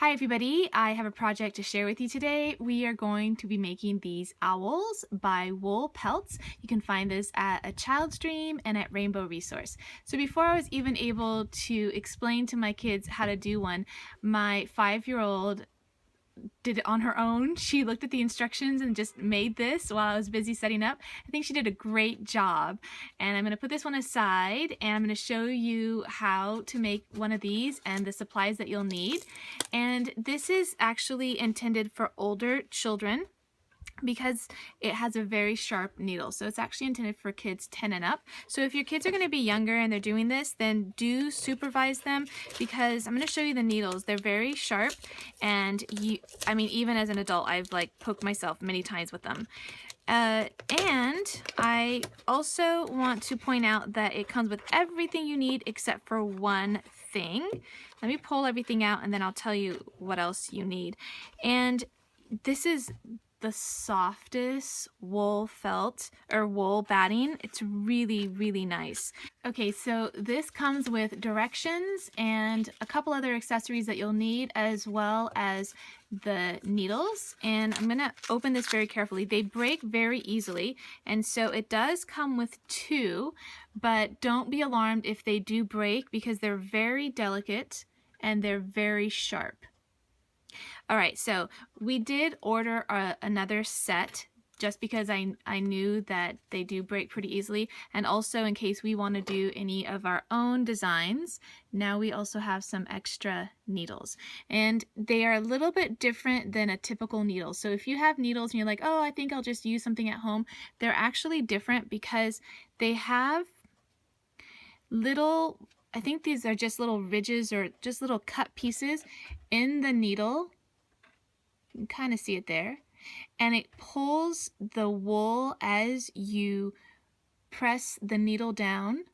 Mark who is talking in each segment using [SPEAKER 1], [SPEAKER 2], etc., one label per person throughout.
[SPEAKER 1] Hi everybody, I have a project to share with you today. We are going to be making these owls by WoolPets. You can find this at A Child's Dream and at Rainbow Resource. So before I was even able to explain to my kids how to do one, my 5-year-old did it on her own. She looked at the instructions and just made this while I was busy setting up. I think she did a great job. And I'm going to put this one aside and I'm going to show you how to make one of these and the supplies that you'll need. And this is actually intended for older children because it has a very sharp needle. So it's actually intended for kids 10 and up. So if your kids are going to be younger and they're doing this, then do supervise them because I'm going to show you the needles. They're very sharp and even as an adult, I've like poked myself many times with them. And I also want to point out that it comes with everything you need except for one thing. Let me pull everything out and then I'll tell you what else you need. And this is the softest wool felt or wool batting. It's really, really nice. Okay, so this comes with directions and a couple other accessories that you'll need, as well as the needles. And I'm gonna open this very carefully. They break very easily, and so it does come with two, but don't be alarmed if they do break because they're very delicate and they're very sharp. All right, so we did order another set just because I knew that they do break pretty easily, and also in case we want to do any of our own designs. Now we also have some extra needles, and they are a little bit different than a typical needle. So if you have needles and you're like, oh, I think I'll just use something at home, they're actually different because they have little, I think these are just little ridges or just little cut pieces in the needle. You can kind of see it there, and it pulls the wool as you press the needle down,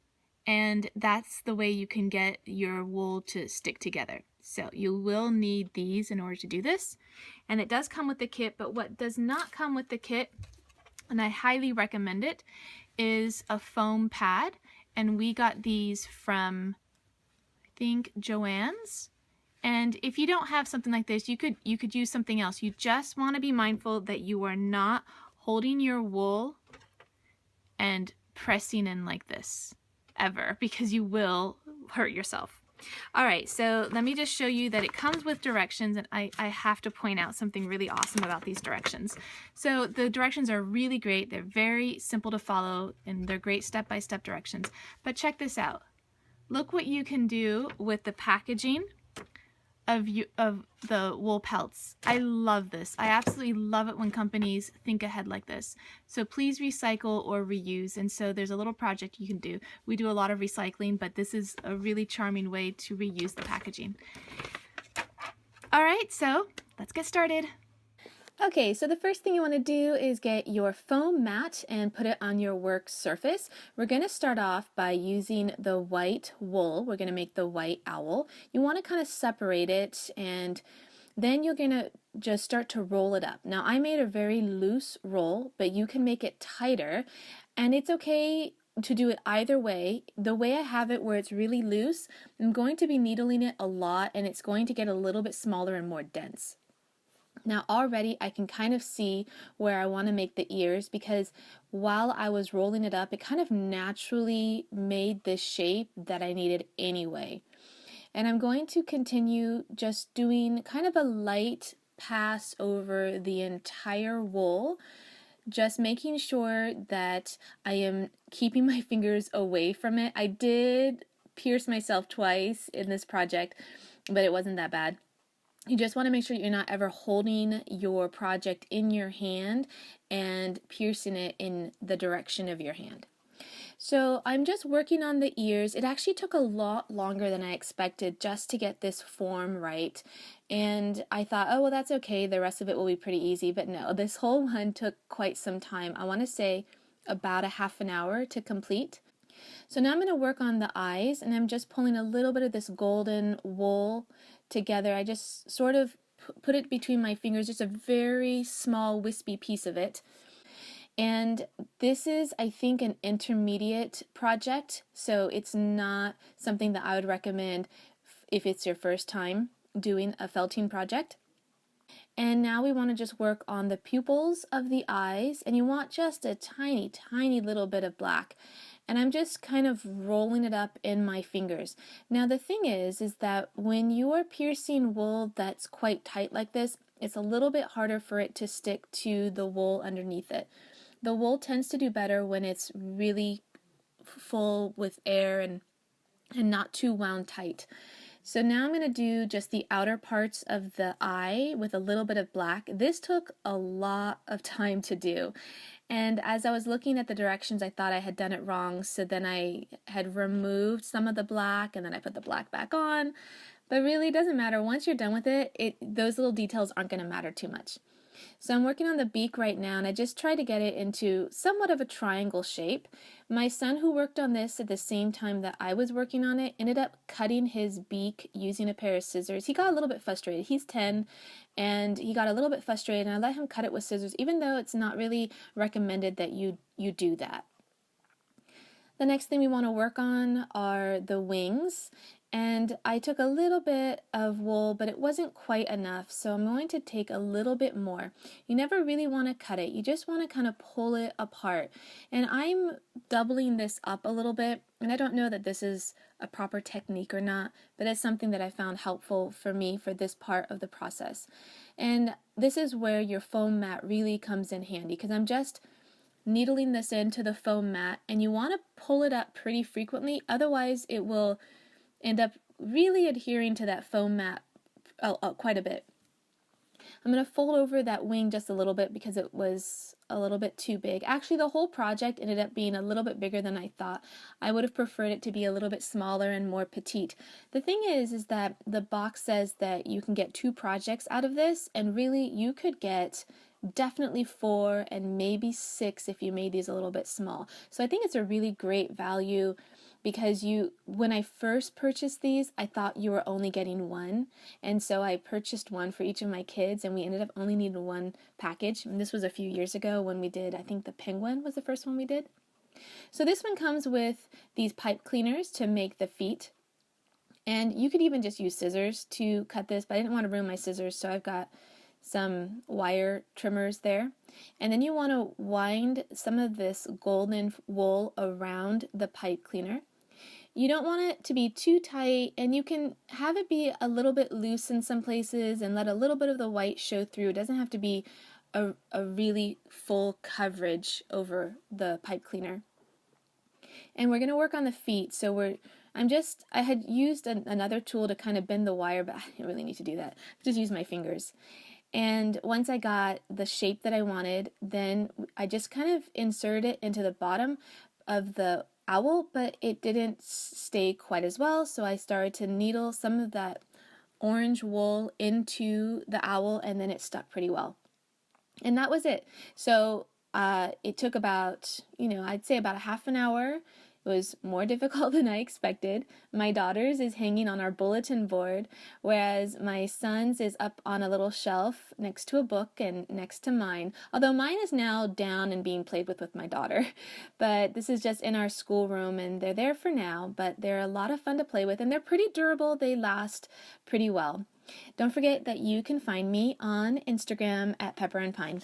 [SPEAKER 1] and that's the way you can get your wool to stick together. So you will need these in order to do this, and it does come with the kit. But what does not come with the kit, and I highly recommend it, is a foam pad. And we got these from, I think, Joann's. And if you don't have something like this, you could use something else. You just want to be mindful that you are not holding your wool and pressing in like this ever, because you will hurt yourself. All right, so let me just show you that it comes with directions, and I have to point out something really awesome about these directions. So the directions are really great. They're very simple to follow, and they're great step-by-step directions. But check this out. Look what you can do with the packaging of the WoolPets. I love this. I absolutely love it when companies think ahead like this. So please recycle or reuse. And so there's a little project you can do. We do a lot of recycling, but this is a really charming way to reuse the packaging. All right, so let's get started. Okay, so the first thing you want to do is get your foam mat and put it on your work surface. We're going to start off by using the white wool. We're going to make the white owl. You want to kind of separate it, and then you're going to just start to roll it up. Now, I made a very loose roll, but you can make it tighter, and it's okay to do it either way. The way I have it where it's really loose, I'm going to be needling it a lot, and it's going to get a little bit smaller and more dense. Now already I can kind of see where I want to make the ears, because while I was rolling it up, it kind of naturally made this shape that I needed anyway. And I'm going to continue just doing kind of a light pass over the entire wool, just making sure that I am keeping my fingers away from it. I did pierce myself twice in this project, but it wasn't that bad. You just want to make sure you're not ever holding your project in your hand and piercing it in the direction of your hand. So I'm just working on the ears. It actually took a lot longer than I expected just to get this form right. And I thought, oh, well, that's okay. The rest of it will be pretty easy. But no, this whole one took quite some time. I want to say about a half an hour to complete. So now I'm going to work on the eyes, and I'm just pulling a little bit of this golden wool together. I just sort of put it between my fingers, just a very small wispy piece of it. And this is, I think, an intermediate project, so it's not something that I would recommend if it's your first time doing a felting project. And now we want to just work on the pupils of the eyes, and you want just a tiny, tiny little bit of black. And I'm just kind of rolling it up in my fingers. Now the thing is that when you are piercing wool that's quite tight like this, it's a little bit harder for it to stick to the wool underneath it. The wool tends to do better when it's really full with air and not too wound tight. So now I'm going to do just the outer parts of the eye with a little bit of black. This took a lot of time to do. And as I was looking at the directions, I thought I had done it wrong. So then I had removed some of the black and then I put the black back on. But really, it doesn't matter. Once you're done with it, those little details aren't going to matter too much. So I'm working on the beak right now, and I just tried to get it into somewhat of a triangle shape. My son, who worked on this at the same time that I was working on it, ended up cutting his beak using a pair of scissors. He got a little bit frustrated. He's 10, and he got a little bit frustrated, and I let him cut it with scissors, even though it's not really recommended that you do that. The next thing we want to work on are the wings. And I took a little bit of wool, but it wasn't quite enough, so I'm going to take a little bit more. You never really want to cut it. You just want to kind of pull it apart. And I'm doubling this up a little bit, and I don't know that this is a proper technique or not, but it's something that I found helpful for me for this part of the process. And this is where your foam mat really comes in handy, because I'm just needling this into the foam mat, and you want to pull it up pretty frequently, otherwise it will end up really adhering to that foam mat quite a bit. I'm going to fold over that wing just a little bit because it was a little bit too big. Actually, the whole project ended up being a little bit bigger than I thought. I would have preferred it to be a little bit smaller and more petite. The thing is that the box says that you can get 2 projects out of this, and really you could get definitely 4 and maybe 6 if you made these a little bit small. So I think it's a really great value, because when I first purchased these, I thought you were only getting 1, and so I purchased 1 for each of my kids, and we ended up only needing 1 package. And this was a few years ago when we did, I think the penguin was the first one we did. So this one comes with these pipe cleaners to make the feet, and you could even just use scissors to cut this, but I didn't want to ruin my scissors, so I've got some wire trimmers there. And then you want to wind some of this golden wool around the pipe cleaner. You don't want it to be too tight, and you can have it be a little bit loose in some places and let a little bit of the white show through. It doesn't have to be a really full coverage over the pipe cleaner. And we're going to work on the feet. So I had used another tool to kind of bend the wire, but I didn't really need to do that. I just used my fingers. And once I got the shape that I wanted, then I just kind of inserted it into the bottom of the owl, but it didn't stay quite as well, so I started to needle some of that orange wool into the owl, and then it stuck pretty well. And that was it. So it took about, I'd say about a half an hour. It was more difficult than I expected. My daughter's is hanging on our bulletin board, whereas my son's is up on a little shelf next to a book and next to mine. Although mine is now down and being played with my daughter. But this is just in our schoolroom, and they're there for now, but they're a lot of fun to play with, and they're pretty durable. They last pretty well. Don't forget that you can find me on Instagram at Pepper and Pine.